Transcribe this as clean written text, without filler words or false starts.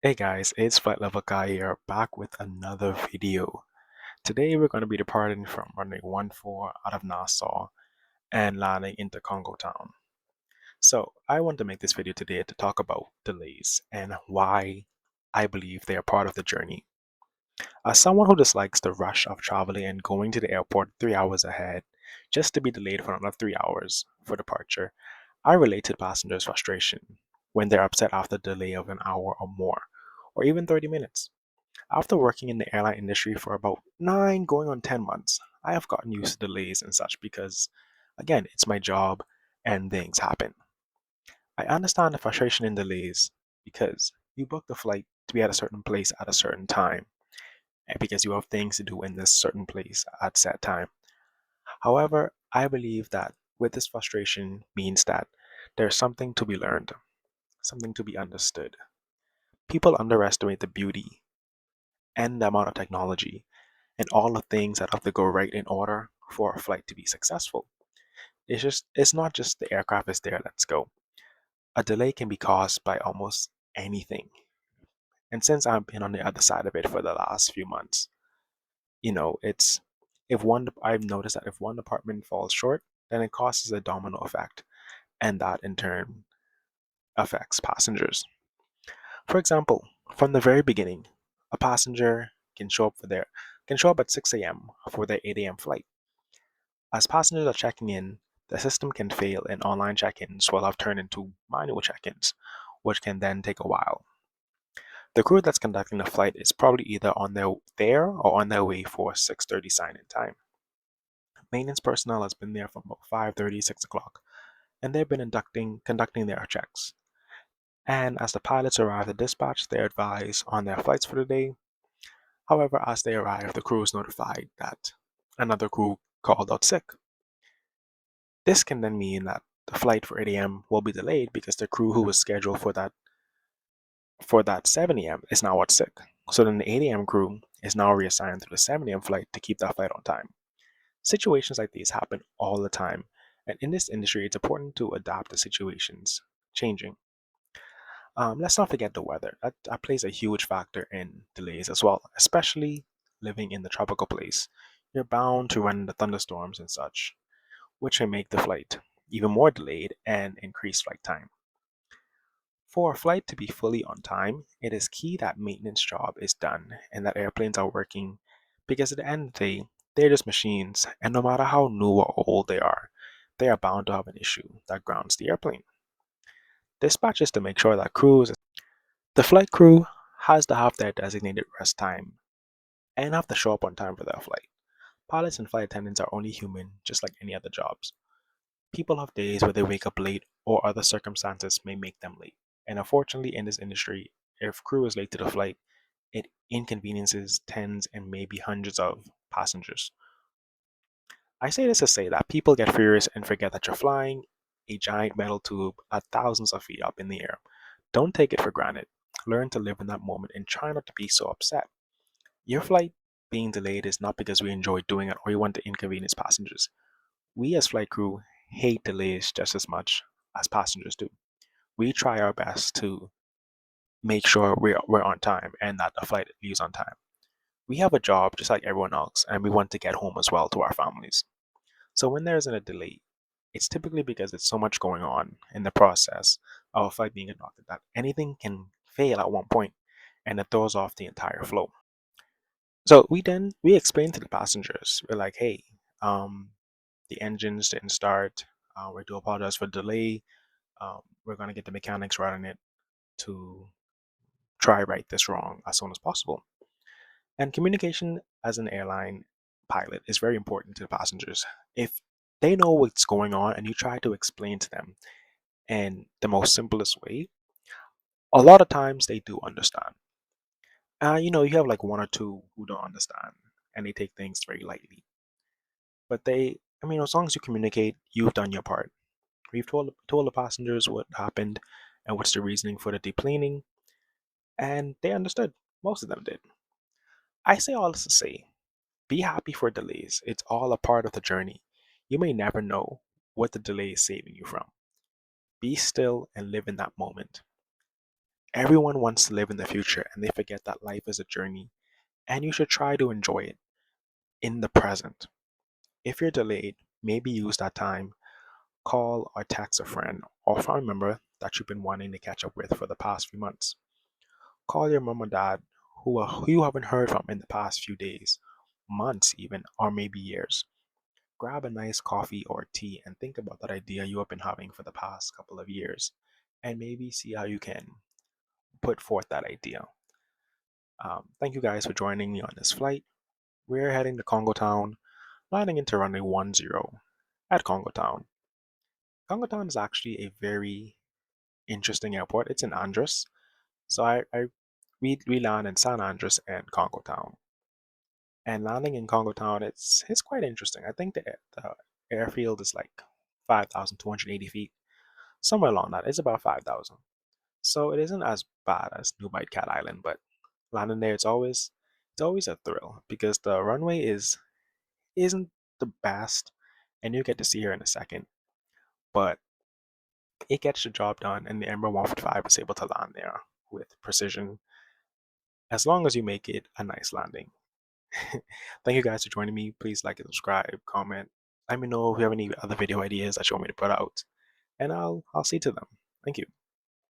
Hey guys, it's Flight Level Guy here, back with another video. Today we're going to be departing from runway 14 out of Nassau and landing into Congo Town. So I want to make this video today to talk about delays and why I believe they are part of the journey. As someone who dislikes the rush of traveling and going to the airport 3 hours ahead just to be delayed for another 3 hours for departure, I relate to passengers' frustration when they're upset after a delay of an hour or more, or even 30 minutes. After working in the airline industry for about 9 going on 10 months, I have gotten used to delays and such because, again, it's my job and things happen. I understand the frustration in delays because you booked the flight to be at a certain place at a certain time and because you have things to do in this certain place at set time. However, I believe that with this frustration means that there's something to be learned, something to be understood. People underestimate the beauty and the amount of technology and all the things that have to go right in order for a flight to be successful. It's not just the aircraft is there, let's go. A delay can be caused by almost anything. And since I've been on the other side of it for the last few months, it's if one I've noticed that if one department falls short, then it causes a domino effect, and that in turn affects passengers. For example, from the very beginning, a passenger can show up at 6 a.m. for their 8 a.m. flight. As passengers are checking in, the system can fail and online check-ins will have turned into manual check-ins, which can then take a while. The crew that's conducting the flight is probably either on their there or on their way for 6:30 sign-in time. Maintenance personnel has been there from about 5:30, 6 o'clock, and they've been conducting their checks. And as the pilots arrive at dispatch, they're advised on their flights for the day. However, as they arrive, the crew is notified that another crew called out sick. This can then mean that the flight for 8 a.m. will be delayed because the crew who was scheduled for that 7 a.m. is now out sick. So then the 8 a.m. crew is now reassigned to the 7 a.m. flight to keep that flight on time. Situations like these happen all the time, and in this industry, it's important to adapt to situations changing. Let's not forget the weather. That plays a huge factor in delays as well, especially living in the tropical place. You're bound to run into thunderstorms and such, which can make the flight even more delayed and increase flight time. For a flight to be fully on time, it is key that maintenance job is done and that airplanes are working because at the end of the day, they're just machines, and no matter how new or old they are bound to have an issue that grounds the airplane. Dispatch is to make sure that the flight crew has to have their designated rest time and have to show up on time for their flight. Pilots and flight attendants are only human, just like any other jobs. People have days where they wake up late or other circumstances may make them late. And unfortunately, in this industry, if crew is late to the flight, it inconveniences tens and maybe hundreds of passengers. I say this to say that people get furious and forget that you're flying a giant metal tube at thousands of feet up in the air. Don't take it for granted. Learn to live in that moment and try not to be so upset. Your flight being delayed is not because we enjoy doing it or we want to inconvenience passengers. We as flight crew hate delays just as much as passengers do. We try our best to make sure we're on time and that the flight leaves on time. We have a job just like everyone else, and we want to get home as well to our families. So when there's a delay, it's typically because there's so much going on in the process of a flight being conducted that anything can fail at one point and it throws off the entire flow. So we explain to the passengers, we're like, hey, the engines didn't start. We do apologize for the delay. We're gonna get the mechanics right on it to try right this wrong as soon as possible. And communication as an airline pilot is very important to the passengers. If they know what's going on and you try to explain to them in the most simplest way, a lot of times they do understand. You have like one or two who don't understand and they take things very lightly. But as long as you communicate, you've done your part. We've told the passengers what happened and what's the reasoning for the deplaning, and they understood. Most of them did. I say all this to say, be happy for delays. It's all a part of the journey. You may never know what the delay is saving you from. Be still and live in that moment. Everyone wants to live in the future and they forget that life is a journey and you should try to enjoy it in the present. If you're delayed, maybe use that time, call or text a friend or family member that you've been wanting to catch up with for the past few months. Call your mom or dad who you haven't heard from in the past few days, months even, or maybe years. Grab a nice coffee or tea and think about that idea you have been having for the past couple of years and maybe see how you can put forth that idea. Thank you guys for joining me on this flight. We're heading to Congo Town, landing into runway 10 at Congo Town. Congo Town is actually a very interesting airport. It's in Andros. So we land in San Andres and Congo Town. And landing in Congo Town, it's quite interesting. I think the airfield is like 5,280 feet, somewhere along that. It's about 5,000. So it isn't as bad as Nubite Cat Island, but landing there, it's always a thrill because the runway isn't the best, and you get to see her in a second, but it gets the job done, and the Embraer 155 is able to land there with precision as long as you make it a nice landing. Thank you guys for joining me. Please like and subscribe, comment. Let me know if you have any other video ideas that you want me to put out, and I'll see to them. Thank you.